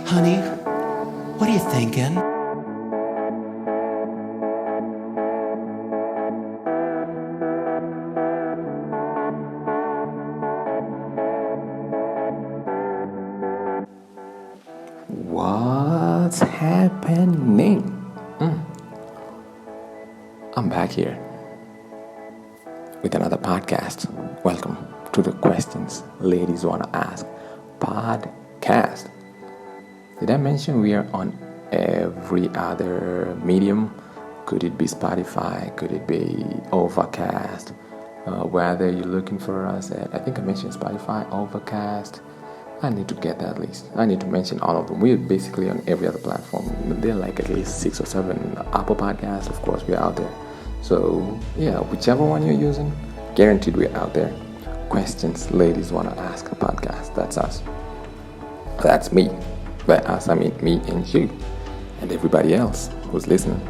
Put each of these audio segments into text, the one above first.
Honey, what are you thinking? What's happening? I'm back here with another podcast. Welcome to the Questions Ladies Wanna Ask podcast. Did I mention we are on every other medium? Could it be Spotify? Could it be Overcast? Whether you're looking for us at, I think I mentioned Spotify, Overcast. I need to get that list. I need to mention all of them. We're basically on every other platform. There are like at least 6 or 7 Apple Podcasts. Of course, we're out there. So, yeah, whichever one you're using, guaranteed we're out there. Questions Ladies Wanna Ask a podcast. That's us. That's me. By us, I mean me and you. And everybody else who's listening.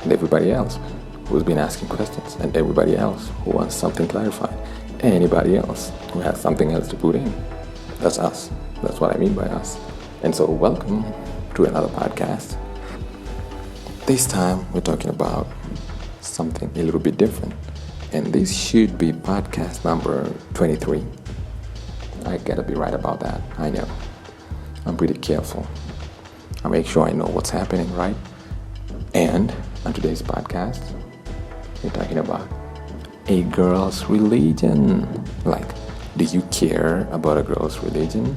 And everybody else who's been asking questions. And everybody else who wants something clarified. And anybody else who has something else to put in. That's us. That's what I mean by us. And so welcome to another podcast. This time we're talking about something a little bit different. And this should be podcast number 23. I gotta be right about that. I know. I'm pretty careful. I make sure I know what's happening, right? And on today's podcast, we're talking about a girl's religion. Like, do you care about a girl's religion?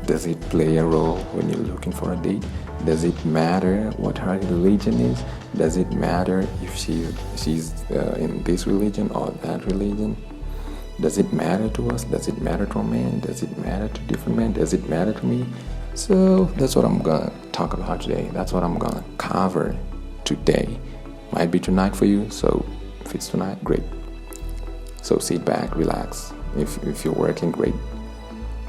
Does it play a role when you're looking for a date? Does it matter what her religion is? Does it matter if she's in this religion or that religion? Does it matter to us? Does it matter to a man? Does it matter to different men? Does it matter to me? So that's what I'm gonna talk about today. That's what I'm gonna cover today. Might be tonight for you, so if it's tonight, great. So sit back, relax. If you're working, great.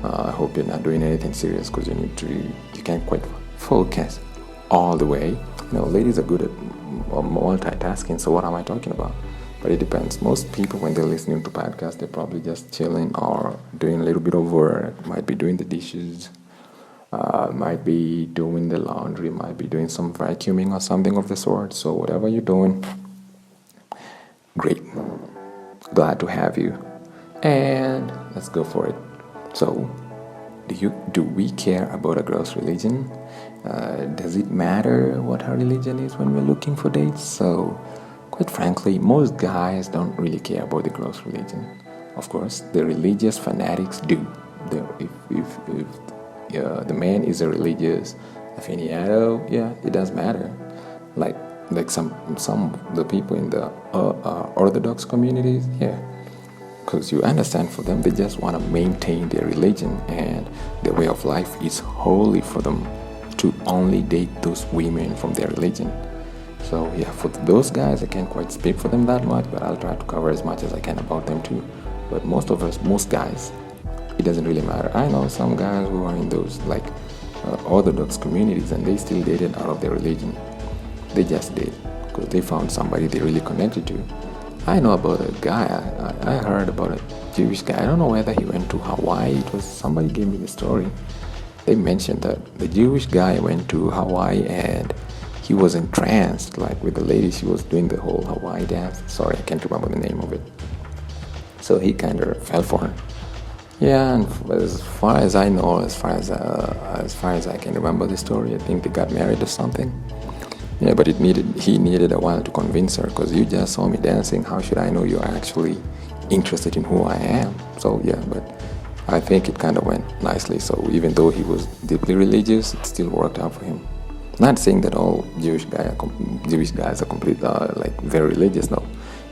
I hope you're not doing anything serious because you can't quite focus all the way. Ladies are good at multitasking, so what am I talking about? But it depends. Most people, when they're listening to podcasts, they're probably just chilling or doing a little bit of work, might be doing the dishes, might be doing the laundry, might be doing some vacuuming or something of the sort. So whatever you're doing, great. Glad to have you. And let's go for it. So, do we care about a girl's religion? Does it matter what her religion is when we're looking for dates? So, quite frankly, most guys don't really care about the girl's religion. Of course, the religious fanatics do. If the man is a religious aficionado, yeah, it does matter. Like some the people in the Orthodox communities, yeah. Because you understand, for them, they just want to maintain their religion, and their way of life is holy for them to only date those women from their religion. So yeah, for those guys, I can't quite speak for them that much, but I'll try to cover as much as I can about them too. But most guys, it doesn't really matter. I know some guys who are in those Orthodox communities, and they still dated out of their religion. They just did because they found somebody they really connected to. I know about a guy, I heard about a Jewish guy. I don't know whether he went to Hawaii. It was somebody gave me the story. They mentioned that the Jewish guy went to Hawaii and he was entranced, like with the lady. She was doing the whole Hawaii dance. Sorry, I can't remember the name of it. So he kind of fell for her. Yeah, and as far as I know, as far as I can remember the story, I think they got married or something. Yeah, but he needed a while to convince her, because you just saw me dancing. How should I know you're actually interested in who I am? So yeah, but I think it kind of went nicely. So even though he was deeply religious, it still worked out for him. Not saying that all Jewish guys are very religious. No,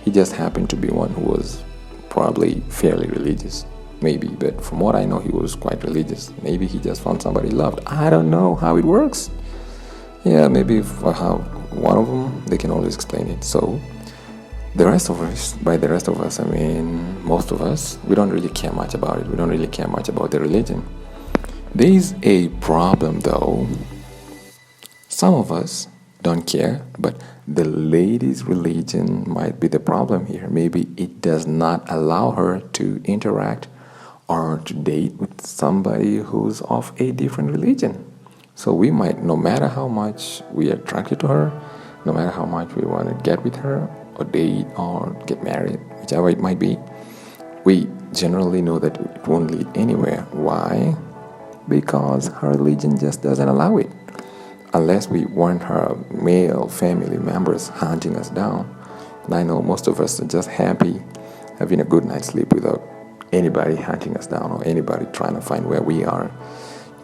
he just happened to be one who was probably fairly religious, maybe. But from what I know, he was quite religious. Maybe he just found somebody he loved. I don't know how it works. Yeah, maybe if I have one of them, they can always explain it. So, by the rest of us, I mean, most of us, we don't really care much about it. We don't really care much about the religion. There is a problem, though. Some of us don't care, but the lady's religion might be the problem here. Maybe it does not allow her to interact or to date with somebody who's of a different religion. So we might, no matter how much we are attracted to her, no matter how much we want to get with her, or date, or get married, whichever it might be, we generally know that it won't lead anywhere. Why? Because her religion just doesn't allow it. Unless we want her male family members hunting us down. And I know most of us are just happy having a good night's sleep without anybody hunting us down or anybody trying to find where we are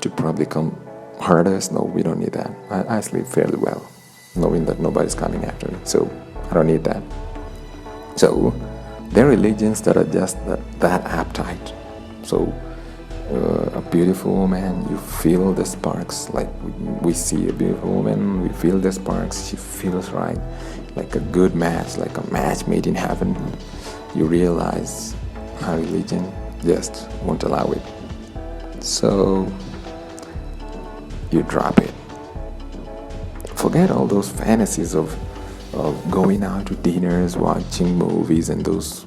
to probably come hurt us. No, we don't need that. I sleep fairly well, knowing that nobody's coming after me. So I don't need that. So there are religions that are just that uptight. So a beautiful woman, you feel the sparks. Like we see a beautiful woman, we feel the sparks. She feels right, like a good match, like a match made in heaven. You realize our religion just won't allow it. So you drop it. Forget all those fantasies of going out to dinners, watching movies, and those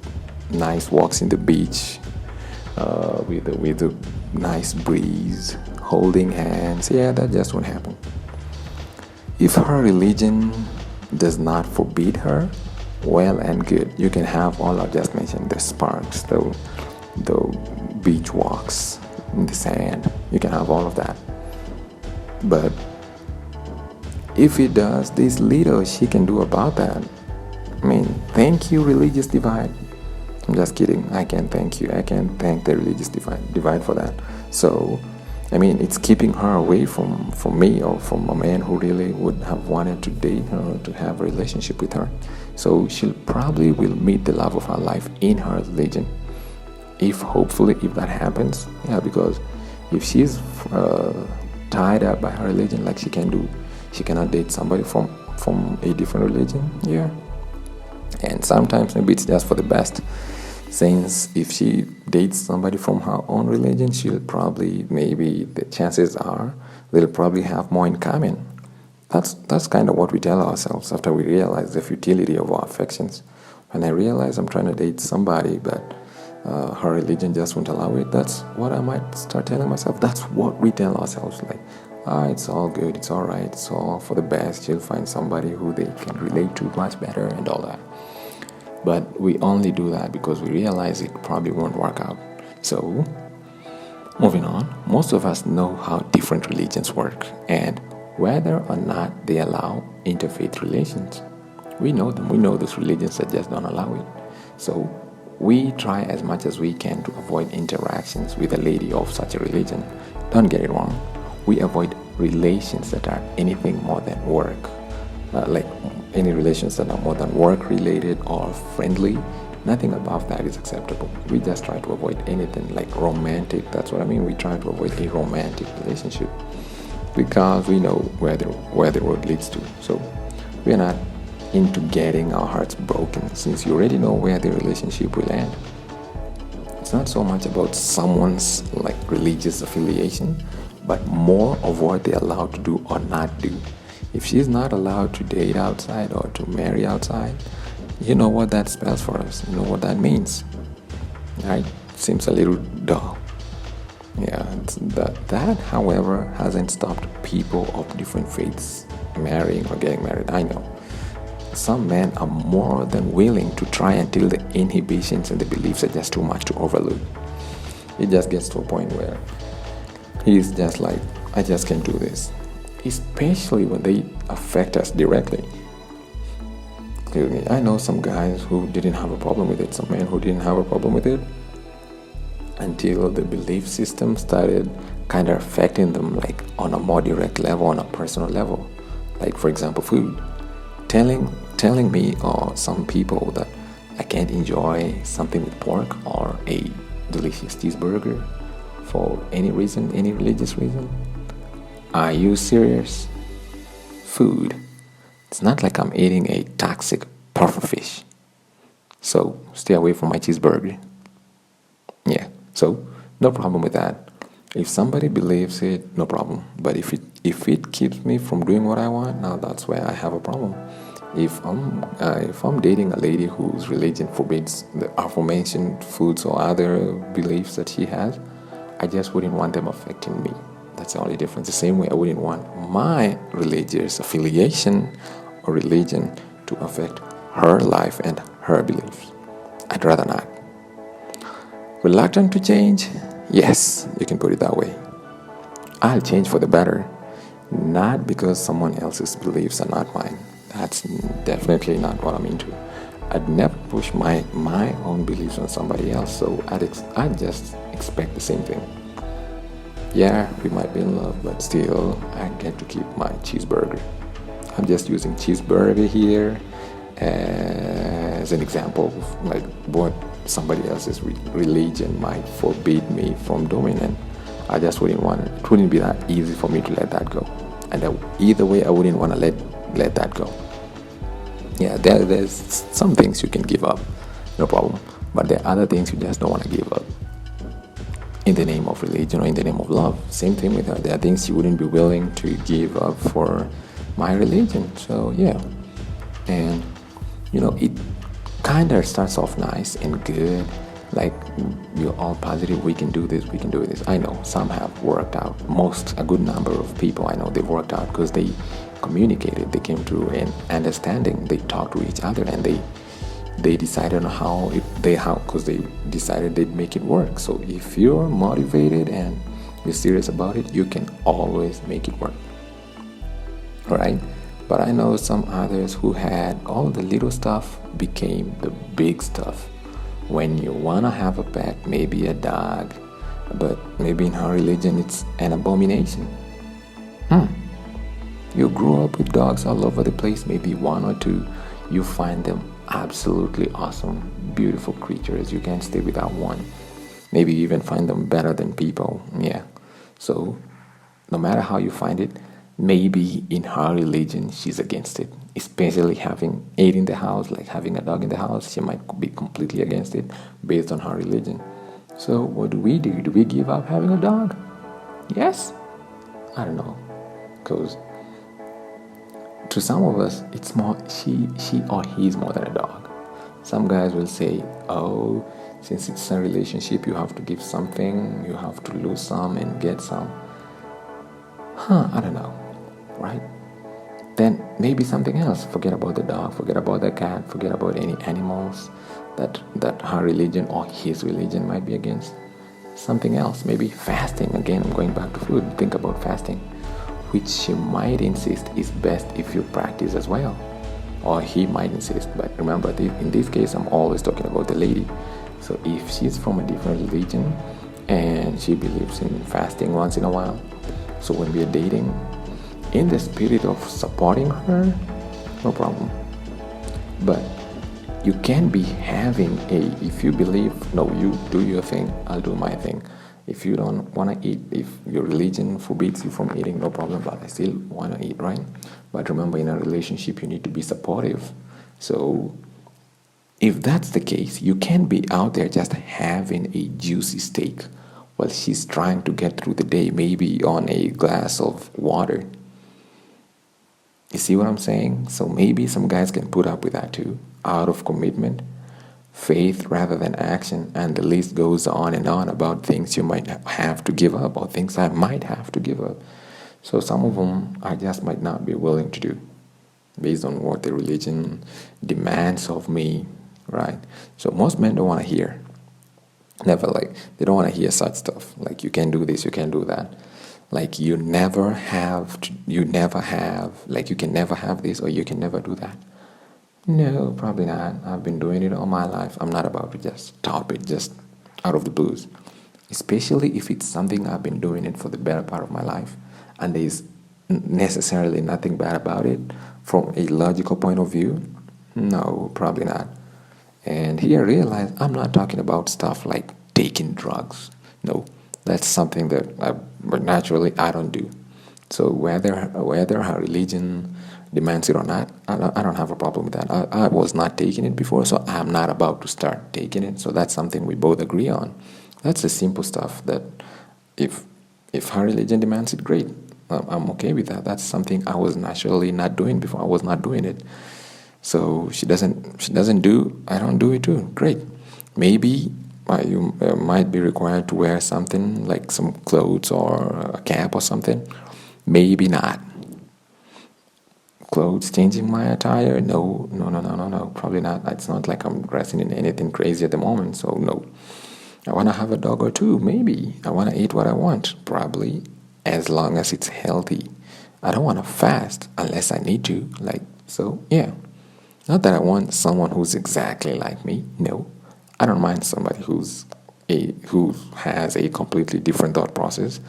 nice walks in the beach with a nice breeze, holding hands. Yeah, that just won't happen. If her religion does not forbid her, well and good. You can have all I just mentioned, the sparks, the beach walks in the sand. You can have all of that. But if it does, there's little she can do about that. I mean, thank you, religious divide. I'm just kidding. I can't thank you. I can't thank the religious divide for that. So, I mean, it's keeping her away from me or from a man who really would have wanted to date her, to have a relationship with her. So she'll probably will meet the love of her life in her religion. If that happens, yeah, because if she's tied up by her religion, like she cannot date somebody from a different religion, yeah. And sometimes maybe it's just for the best, since if she dates somebody from her own religion, maybe the chances are they'll probably have more in common. That's kind of what we tell ourselves after we realize the futility of our affections. When I realize I'm trying to date somebody, but her religion just won't allow it, that's what I might start telling myself. That's what we tell ourselves, like, it's all good, it's all right, it's all for the best. She'll find somebody who they can relate to much better and all that. But we only do that because we realize it probably won't work out. So, moving on, most of us know how different religions work and whether or not they allow interfaith relations. We know them. We know those religions that just don't allow it. So, we try as much as we can to avoid interactions with a lady of such a religion. Don't get it wrong. We avoid relations that are anything more than work. Like any relations that are more than work related or friendly, nothing above that is acceptable. We just try to avoid anything like romantic. That's what I mean. We try to avoid a romantic relationship because we know where the road leads to. So we are not into getting our hearts broken, since you already know where the relationship will end. It's not so much about someone's like religious affiliation, but more of what they're allowed to do or not do. If she's not allowed to date outside or to marry outside, you know what that spells for us. You know what that means. Right? Seems a little dull. Yeah, that, however, hasn't stopped people of different faiths marrying or getting married. I know. Some men are more than willing to try until the inhibitions and the beliefs are just too much to overlook. It just gets to a point where he's just like, I just can't do this. Especially when they affect us directly. Excuse me. I know some guys who didn't have a problem with it, some men who didn't have a problem with it until the belief system started kind of affecting them, like on a more direct level, on a personal level. Like, for example, food. Telling me or some people that I can't enjoy something with pork or a delicious cheeseburger for any reason, any religious reason. Are you serious? Food. It's not like I'm eating a toxic pufferfish. So stay away from my cheeseburger. Yeah, so no problem with that. If somebody believes it, no problem. But if it keeps me from doing what I want, now that's where I have a problem. If I'm dating a lady whose religion forbids the aforementioned foods or other beliefs that she has, I just wouldn't want them affecting me. That's the only difference. The same way I wouldn't want my religious affiliation or religion to affect her life and her beliefs. I'd rather not. Reluctant to change? Yes, you can put it that way. I'll change for the better, not because someone else's beliefs are not mine. That's definitely not what I'm into. I'd never push my own beliefs on somebody else, so I'd just expect the same thing. Yeah, we might be in love, but still, I get to keep my cheeseburger. I'm just using cheeseburger here as an example of like what somebody else's religion might forbid me from doing, and I just wouldn't want it. It wouldn't be that easy for me to let that go, and either way, I wouldn't want to let that go. Yeah, there's some things you can give up, no problem, but there are other things you just don't want to give up in the name of religion or in the name of love. Same thing with her. There are things you wouldn't be willing to give up for my religion. So yeah, and it kind of starts off nice and good, like you're all positive, we can do this. I know some have worked out. A good number of people I know, they've worked out because they communicated, they came to an understanding, they talked to each other, and they decided on because they decided they'd make it work. So if you're motivated and you're serious about it, you can always make it work. All right? But I know some others who had all the little stuff became the big stuff. When you want to have a pet, maybe a dog, but maybe in her religion it's an abomination. You grew up with dogs all over the place, maybe one or two. You find them absolutely awesome, beautiful creatures. You can't stay without one. Maybe you even find them better than people. Yeah. So no matter how you find it, maybe in her religion she's against it. Especially having it in the house, like having a dog in the house, she might be completely against it based on her religion. So what do we do? Do we give up having a dog? Yes? I don't know. Because to some of us, it's more she or he's more than a dog. Some guys will say, oh, since it's a relationship, you have to give something, you have to lose some and get some. I don't know, right? Then maybe something else. Forget about the dog, forget about the cat, forget about any animals that her religion or his religion might be against. Something else, maybe fasting. Again, I'm going back to food. Think about fasting, which she might insist is best if you practice as well, or he might insist. But remember, in this case, I'm always talking about the lady. So if she's from a different religion and she believes in fasting once in a while, so when we are dating, in the spirit of supporting her, no problem. But you can be having if you believe, no, you do your thing, I'll do my thing. If you don't want to eat, if your religion forbids you from eating, no problem, but I still want to eat, right? But remember, in a relationship, you need to be supportive. So if that's the case, you can't be out there just having a juicy steak while she's trying to get through the day, maybe on a glass of water. You see what I'm saying? So maybe some guys can put up with that too, out of commitment, faith rather than action, and the list goes on and on about things you might have to give up or things I might have to give up. So some of them I just might not be willing to do based on what the religion demands of me, right? So most men don't want to hear. They don't want to hear such stuff. Like, you can do this, you can do that. Like, you can never have this, or you can never do that. No, probably not. I've been doing it all my life. I'm not about to just stop it just out of the blues. Especially if it's something I've been doing it for the better part of my life, and there's necessarily nothing bad about it from a logical point of view. No, probably not. And here I realize I'm not talking about stuff like taking drugs. No, that's something that I don't do. So whether her religion demands it or not, I don't have a problem with that. I was not taking it before, so I'm not about to start taking it. So that's something we both agree on. That's the simple stuff that if her religion demands it, great. I'm okay with that. That's something I was naturally not doing before. I was not doing it. So she doesn't do, I don't do it too. Great. Maybe you might be required to wear something like some clothes or a cap or something. Maybe not. Clothes changing my attire? No, no, no, no, no, no. Probably not. It's not like I'm dressing in anything crazy at the moment, so no. I want to have a dog or two, maybe. I want to eat what I want, probably, as long as it's healthy. I don't want to fast unless I need to, like, so, yeah. Not that I want someone who's exactly like me, no. I don't mind somebody who has a completely different thought process,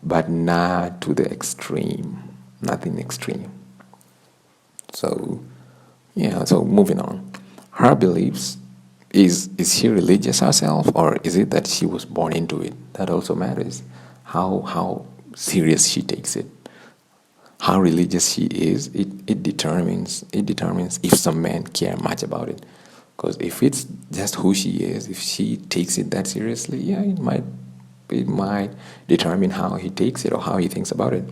but not to the extreme, nothing extreme. So, yeah, so moving on. Her beliefs, is she religious herself, or is it that she was born into it? That also matters. How serious she takes it. How religious she is, it determines if some men care much about it. Because if it's just who she is, if she takes it that seriously, yeah, it might determine how he takes it or how he thinks about it.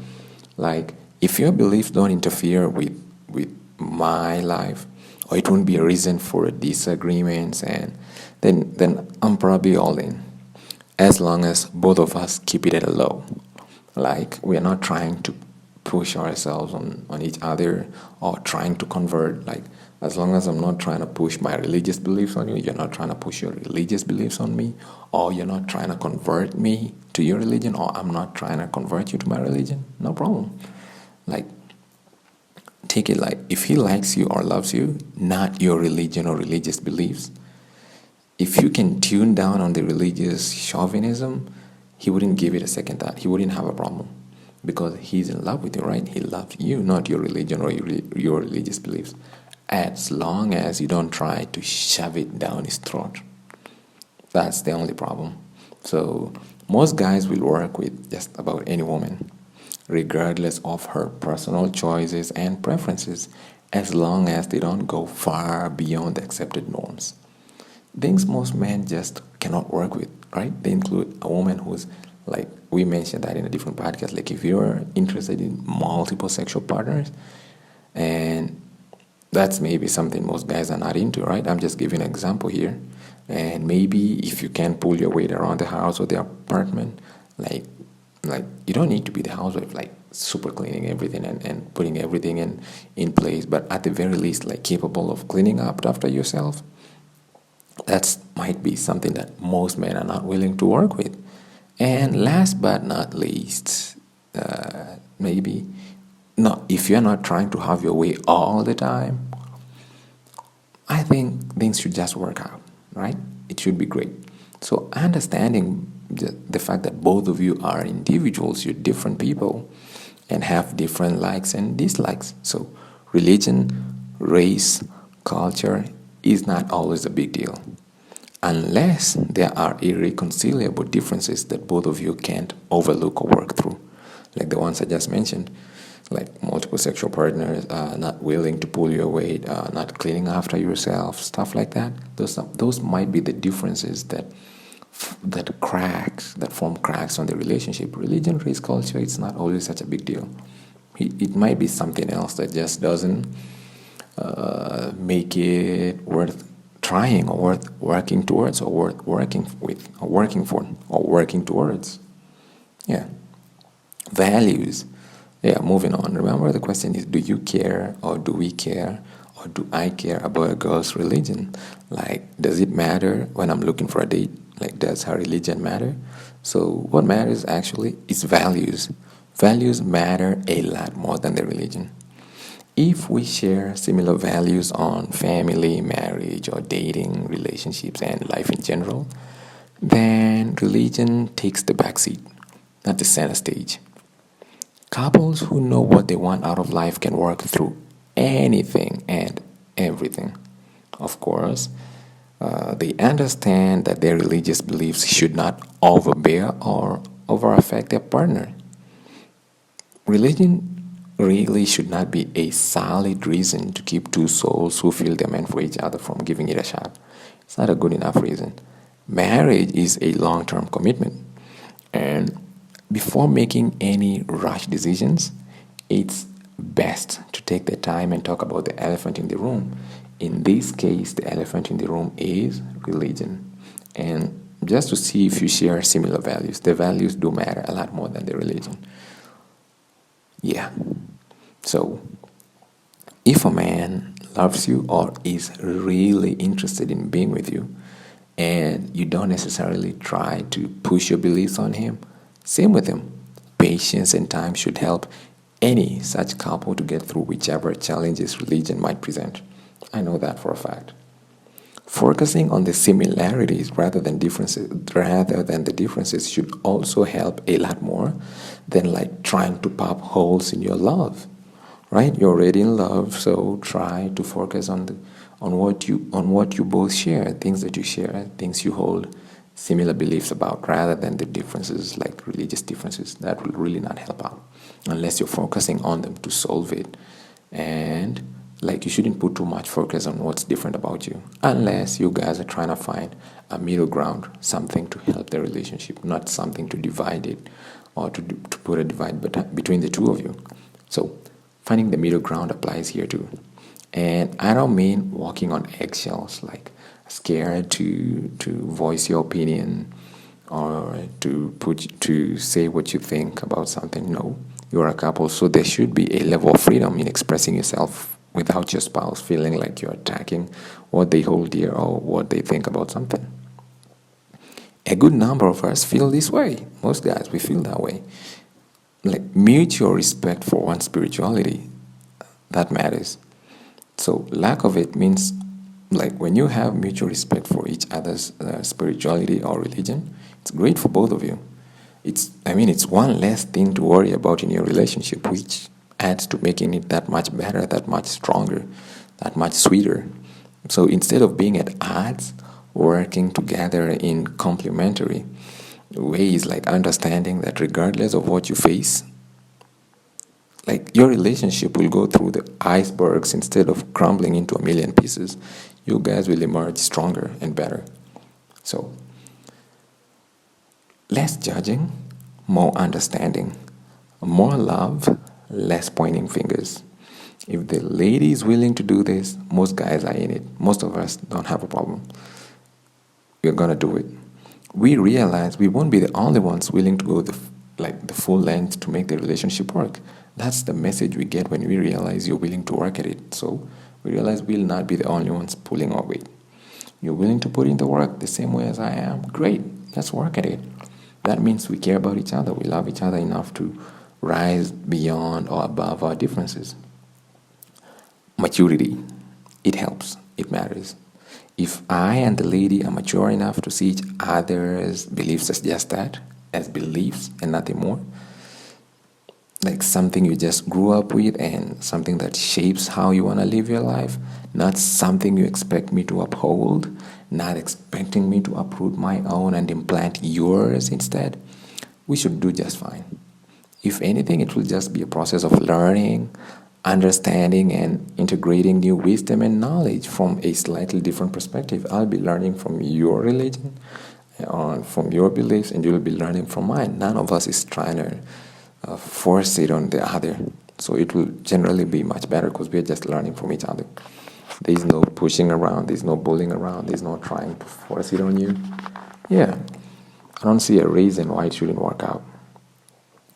Like, if your beliefs don't interfere with my life, or it won't be a reason for a disagreements, and then I'm probably all in. As long as both of us keep it at a low. Like, we are not trying to push ourselves on each other or trying to convert. Like, as long as I'm not trying to push my religious beliefs on you, you're not trying to push your religious beliefs on me, or you're not trying to convert me to your religion, or I'm not trying to convert you to my religion, no problem. Like, take it like, if he likes you or loves you, not your religion or religious beliefs, if you can tune down on the religious chauvinism, he wouldn't give it a second thought. He wouldn't have a problem because he's in love with you, right? He loves you, not your religion or your religious beliefs. As long as you don't try to shove it down his throat. That's the only problem. So most guys will work with just about any woman, regardless of her personal choices and preferences, as long as they don't go far beyond the accepted norms. Things most men just cannot work with, right? They include a woman who's, like we mentioned that in a different podcast, like if you're interested in multiple sexual partners, and that's maybe something most guys are not into, right? I'm just giving an example here. And maybe if you can pull your weight around the house or the apartment, like you don't need to be the housewife, like super cleaning everything and putting everything in place, but at the very least, like capable of cleaning up after yourself. That might be something that most men are not willing to work with. And last but not least, maybe not, if you're not trying to have your way all the time, I think things should just work out, right? It should be great. So understanding the fact that both of you are individuals, you're different people, and have different likes and dislikes. So religion, race, culture is not always a big deal. Unless there are irreconcilable differences that both of you can't overlook or work through. Like the ones I just mentioned, like multiple sexual partners, not willing to pull your weight, not cleaning after yourself, stuff like that. Those might be the differences that form cracks on the relationship. Religion, race, culture, it's not always such a big deal. It might be something else that just doesn't make it worth trying or worth working towards or worth working with or working for or working towards. Yeah. Values. Yeah, moving on. Remember, the question is, do you care, or do we care, or do I care about a girl's religion? Like, does it matter when I'm looking for a date? Like, does her religion matter? So what matters actually is values. Values matter a lot more than the religion. If we share similar values on family, marriage, or dating, relationships, and life in general, then religion takes the backseat, not the center stage. Couples who know what they want out of life can work through anything and everything. Of course, they understand that their religious beliefs should not overbear or over affect their partner. Religion really should not be a solid reason to keep two souls who feel they're meant for each other from giving it a shot. It's not a good enough reason. Marriage is a long-term commitment, and before making any rash decisions, it's best to take the time and talk about the elephant in the room. In this case, the elephant in the room is religion. And just to see if you share similar values. The values do matter a lot more than the religion. Yeah. So, if a man loves you or is really interested in being with you, and you don't necessarily try to push your beliefs on him, same with him. Patience and time should help any such couple to get through whichever challenges religion might present. I know that for a fact. Focusing on the similarities rather than the differences should also help a lot more than like trying to pop holes in your love. Right? You're already in love, so try to focus on what you both share, things that you share, things you hold similar beliefs about, rather than the differences like religious differences. That will really not help out unless you're focusing on them to solve it. And like, you shouldn't put too much focus on what's different about you unless you guys are trying to find a middle ground, something to help the relationship, not something to divide it or to put a divide between the two of you. So finding the middle ground applies here too. And I don't mean walking on eggshells, like scared to voice your opinion or to say what you think about something. No, you're a couple, so there should be a level of freedom in expressing yourself without your spouse feeling like you're attacking what they hold dear or what they think about something. A good number of us feel this way. Most guys, we feel that way. Like, mutual respect for one's spirituality, that matters. So lack of it means, like, when you have mutual respect for each other's spirituality or religion, it's great for both of you. It's one less thing to worry about in your relationship, which adds to making it that much better, that much stronger, that much sweeter. So instead of being at odds, working together in complementary ways, like understanding that regardless of what you face, like, your relationship will go through the icebergs instead of crumbling into a million pieces. You guys will emerge stronger and better. So, less judging, more understanding, more love, less pointing fingers. If the lady is willing to do this, most guys are in it. Most of us don't have a problem. We're gonna do it. We realize we won't be the only ones willing to go the full length to make the relationship work. That's the message we get when we realize you're willing to work at it. So we realize we'll not be the only ones pulling our weight. You're willing to put in the work the same way as I am? Great, let's work at it. That means we care about each other. We love each other enough to rise beyond or above our differences. Maturity, it helps, it matters. If I and the lady are mature enough to see each other's beliefs as just that, as beliefs and nothing more, like something you just grew up with and something that shapes how you want to live your life, not something you expect me to uphold, not expecting me to uproot my own and implant yours instead, we should do just fine. If anything, it will just be a process of learning, understanding, and integrating new wisdom and knowledge from a slightly different perspective. I'll be learning from your religion, from your beliefs, and you'll be learning from mine. None of us is trying to force it on the other. So it will generally be much better because we're just learning from each other. There's no pushing around, there's no bullying around, there's no trying to force it on you. Yeah, I don't see a reason why it shouldn't work out.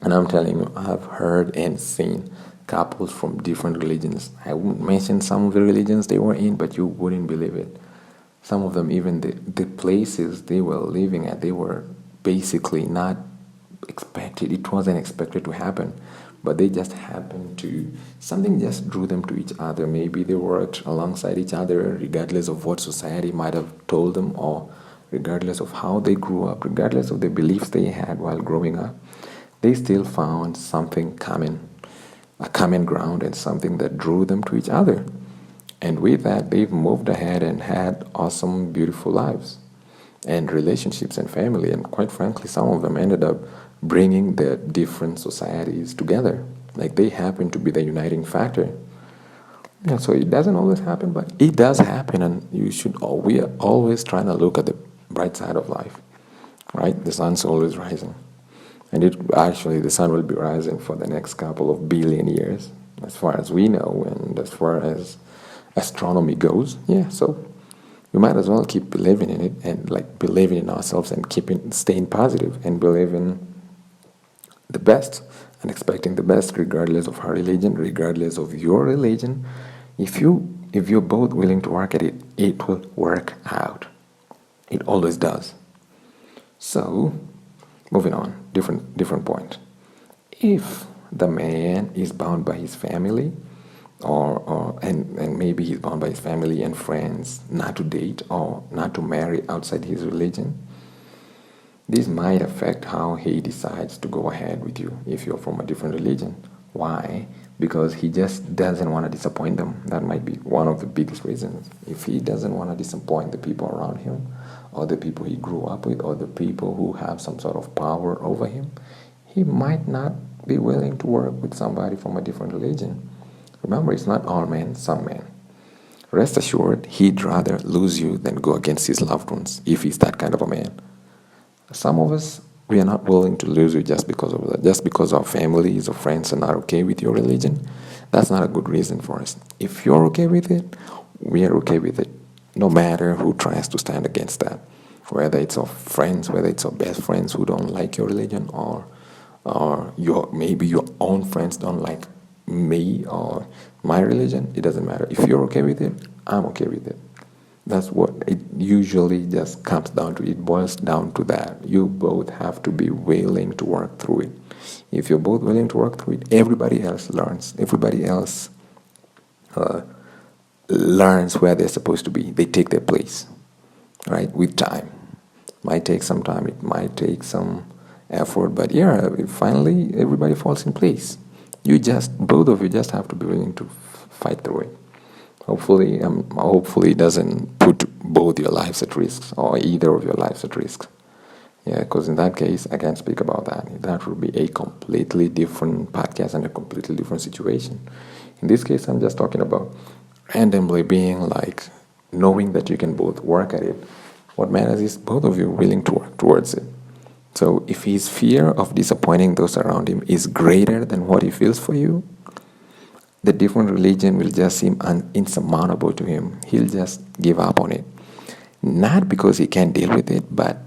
And I'm telling you, I've heard and seen couples from different religions. I won't mention some of the religions they were in, but you wouldn't believe it. Some of them, even the places they were living at, they were basically not expected. It wasn't expected to happen, but they just happened to, something just drew them to each other. Maybe they worked alongside each other regardless of what society might have told them, or regardless of how they grew up, regardless of the beliefs they had while growing up. They still found something common, a common ground, and something that drew them to each other. And with that, they've moved ahead and had awesome, beautiful lives and relationships and family. And quite frankly, some of them ended up bringing their different societies together. Like, they happen to be the uniting factor. Yeah, so it doesn't always happen, but it does happen, and we are always trying to look at the bright side of life, right? The sun's always rising. And the sun will be rising for the next couple of billion years, as far as we know, and as far as astronomy goes. Yeah, so we might as well keep believing in it and like believing in ourselves and staying positive and believing the best and expecting the best regardless of her religion, regardless of your religion. If you're both willing to work at it, it will work out. It always does. So, moving on, different point. If the man is bound by his family, and maybe he's bound by his family and friends not to date or not to marry outside his religion, this might affect how he decides to go ahead with you if you're from a different religion. Why? Because he just doesn't want to disappoint them. That might be one of the biggest reasons. If he doesn't want to disappoint the people around him, or the people he grew up with, or the people who have some sort of power over him, he might not be willing to work with somebody from a different religion. Remember, it's not all men, some men. Rest assured, he'd rather lose you than go against his loved ones if he's that kind of a man. Some of us, we are not willing to lose you just because of that. Just because our families or friends are not okay with your religion, that's not a good reason for us. If you're okay with it, we are okay with it, no matter who tries to stand against that. Whether it's our friends, whether it's our best friends who don't like your religion, or maybe your own friends don't like me or my religion, it doesn't matter. If you're okay with it, I'm okay with it. That's what it usually just comes down to. It boils down to that. You both have to be willing to work through it. If you're both willing to work through it, everybody else learns. Everybody else learns where they're supposed to be. They take their place, right? With time. Might take some time. It might take some effort. But yeah, finally, everybody falls in place. Both of you just have to be willing to fight through it. Hopefully it doesn't put both your lives at risk or either of your lives at risk. Yeah, because in that case, I can't speak about that. That would be a completely different podcast and a completely different situation. In this case, I'm just talking about randomly being like, knowing that you can both work at it. What matters is both of you willing to work towards it. So if his fear of disappointing those around him is greater than what he feels for you, the different religion will just seem insurmountable to him. He'll just give up on it. Not because he can't deal with it, but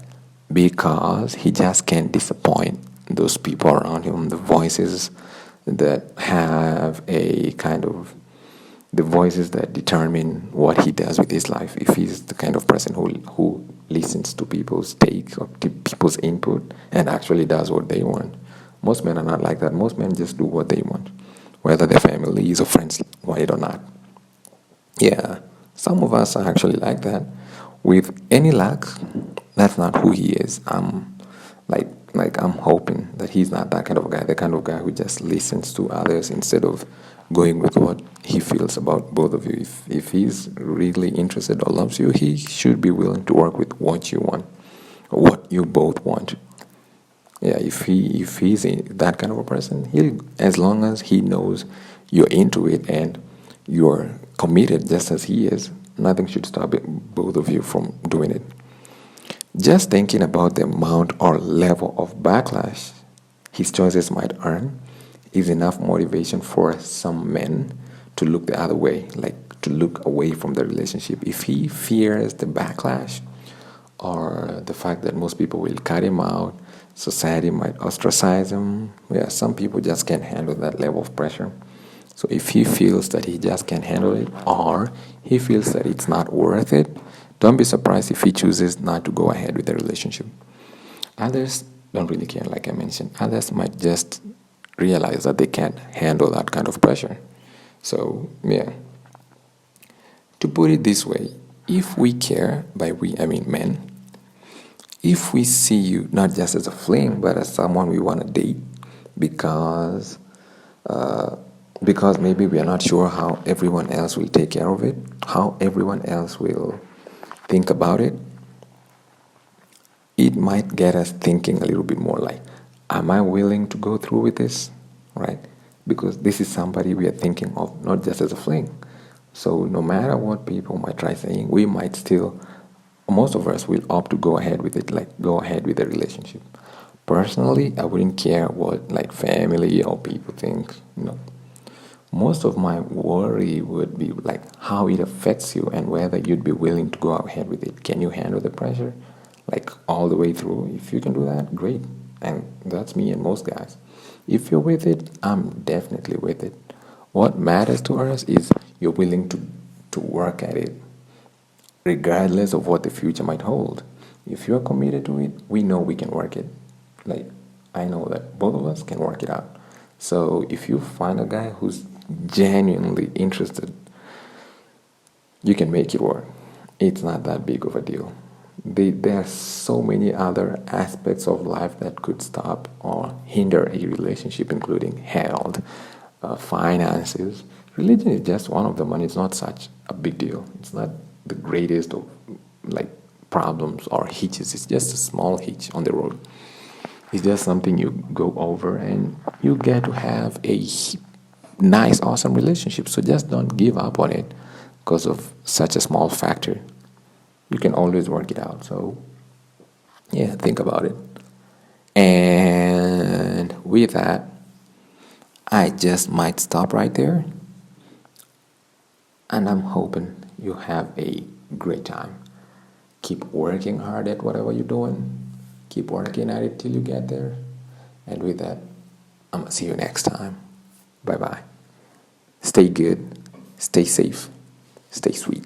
because he just can't disappoint those people around him, the voices that have a kind of, the voices that determine what he does with his life. If he's the kind of person who listens to people's take or to people's input and actually does what they want. Most men are not like that. Most men just do what they want, whether their families or friends want it or not. Yeah, some of us are actually like that. With any luck, that's not who he is. I'm hoping that he's not that kind of guy, the kind of guy who just listens to others instead of going with what he feels about both of you. If he's really interested or loves you, he should be willing to work with what you want, or what you both want. Yeah, if he's that kind of a person, as long as he knows you're into it and you're committed just as he is, nothing should stop both of you from doing it. Just thinking about the amount or level of backlash his choices might earn is enough motivation for some men to look the other way, like to look away from the relationship. If he fears the backlash or the fact that most people will cut him out, society might ostracize him. Yeah, some people just can't handle that level of pressure. So if he feels that he just can't handle it, or he feels that it's not worth it, don't be surprised if he chooses not to go ahead with the relationship. Others don't really care, like I mentioned. Others might just realize that they can't handle that kind of pressure. So, yeah. To put it this way, if we care, by we I mean men, if we see you not just as a fling, but as someone we want to date, because maybe we are not sure how everyone else will take care of it, how everyone else will think about it, it might get us thinking a little bit more like, am I willing to go through with this, right? Because this is somebody we are thinking of not just as a fling. So no matter what people might try saying, we might still, most of us will opt to go ahead with it, like go ahead with the relationship. Personally, I wouldn't care what like family or people think, Most of my worry would be like how it affects you and whether you'd be willing to go ahead with it. Can you handle the pressure like all the way through? If you can do that, great. And that's me and most guys. If you're with it, I'm definitely with it. What matters to us is you're willing to work at it, regardless of what the future might hold. If you're committed to it, we know we can work it. Like, I know that both of us can work it out. So if you find a guy who's genuinely interested, you can make it work. It's not that big of a deal. There are so many other aspects of life that could stop or hinder a relationship, including health, finances. Religion is just one of them, and it's not such a big deal. It's not the greatest of like problems or hitches. It's just a small hitch on the road. It's just something you go over, and you get to have a nice, awesome relationship. So just don't give up on it because of such a small factor. You can always work it out. So, yeah, think about it. And with that, I just might stop right there. And I'm hoping you have a great time. Keep working hard at whatever you're doing. Keep working at it till you get there. And with that, I'm going to see you next time. Bye-bye. Stay good. Stay safe. Stay sweet.